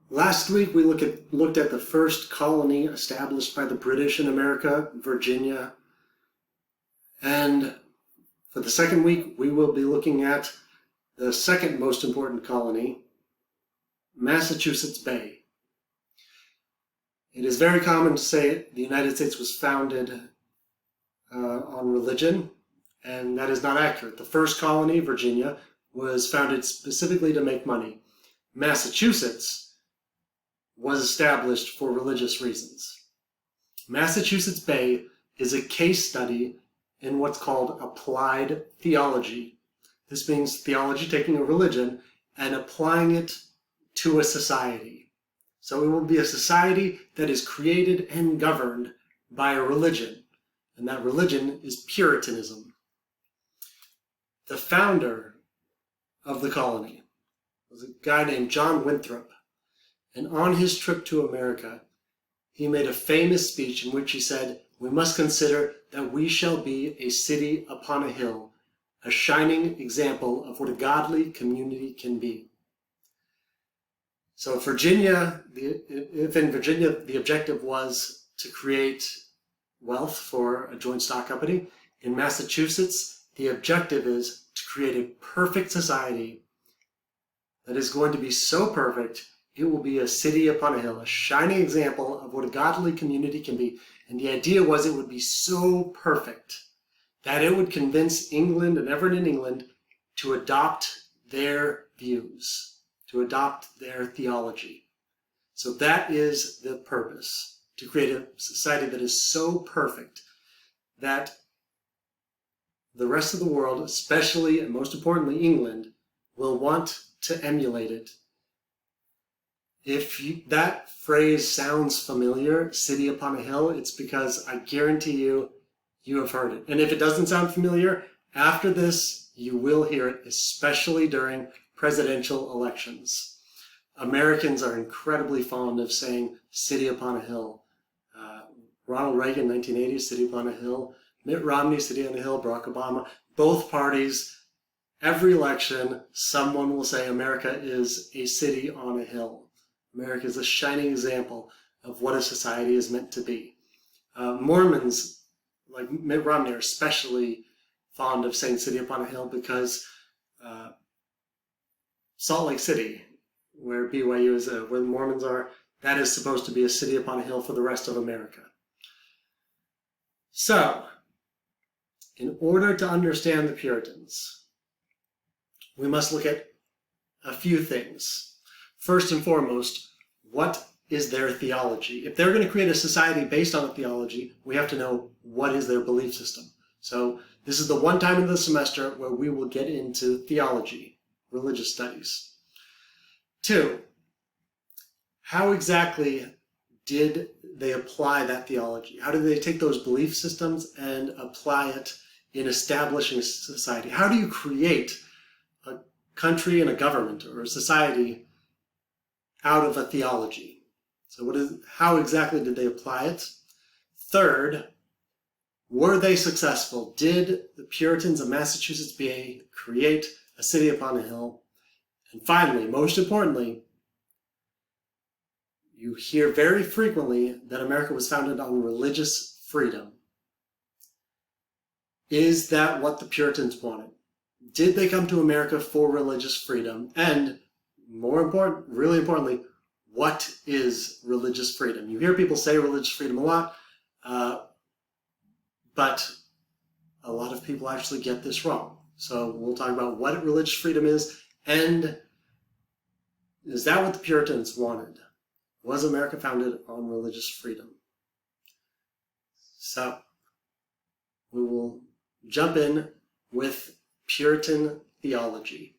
Last week we looked at the first colony established by the British in America, Virginia. And for the second week we will be looking at the second most important colony, Massachusetts Bay. It is very common to say the United States was founded on religion, and that is not accurate. The first colony, Virginia, was founded specifically to make money. Massachusetts was established for religious reasons. Massachusetts Bay is a case study in what's called applied theology. This means theology taking a religion and applying it to a society. So it will be a society that is created and governed by a religion, and that religion is Puritanism. The founder of the colony was a guy named John Winthrop, and on his trip to America, he made a famous speech in which he said, "We must consider that we shall be a city upon a hill, a shining example of what a godly community can be." So if in Virginia the objective was to create wealth for a joint stock company, in Massachusetts the objective is to create a perfect society that is going to be so perfect it will be a city upon a hill, a shining example of what a godly community can be. And the idea was it would be so perfect that it would convince England and everyone in England to adopt their views, to adopt their theology. So that is the purpose, to create a society that is so perfect that the rest of the world, especially and most importantly England, will want to emulate it. If that phrase sounds familiar, city upon a hill, it's because I guarantee you have heard it. And if it doesn't sound familiar, after this you will hear it, especially during presidential elections. Americans are incredibly fond of saying city upon a hill. Ronald Reagan, 1980, city upon a hill. Mitt Romney, city on a hill. Barack Obama. Both parties, every election, someone will say America is a city on a hill. America is a shining example of what a society is meant to be. Mormons, like Mitt Romney, are especially fond of saying city upon a hill because Salt Lake City, where BYU is, where the Mormons are, that is supposed to be a city upon a hill for the rest of America. So, in order to understand the Puritans, we must look at a few things. First and foremost, what is their theology? If they're going to create a society based on a theology, we have to know what is their belief system. So this is the one time in the semester where we will get into theology, religious studies. 2, how exactly did they apply that theology? How did they take those belief systems and apply it in establishing a society? How do you create a country and a government or a society out of a theology? So how exactly did they apply it? 3rd, were they successful? Did the Puritans of Massachusetts Bay create a city upon a hill? And finally, most importantly, you hear very frequently that America was founded on religious freedom. Is that what the Puritans wanted? Did they come to America for religious freedom? And more important, really importantly, what is religious freedom? You hear people say religious freedom a lot, but a lot of people actually get this wrong. So we'll talk about what religious freedom is, and is that what the Puritans wanted? Was America founded on religious freedom? So we will jump in with Puritan theology.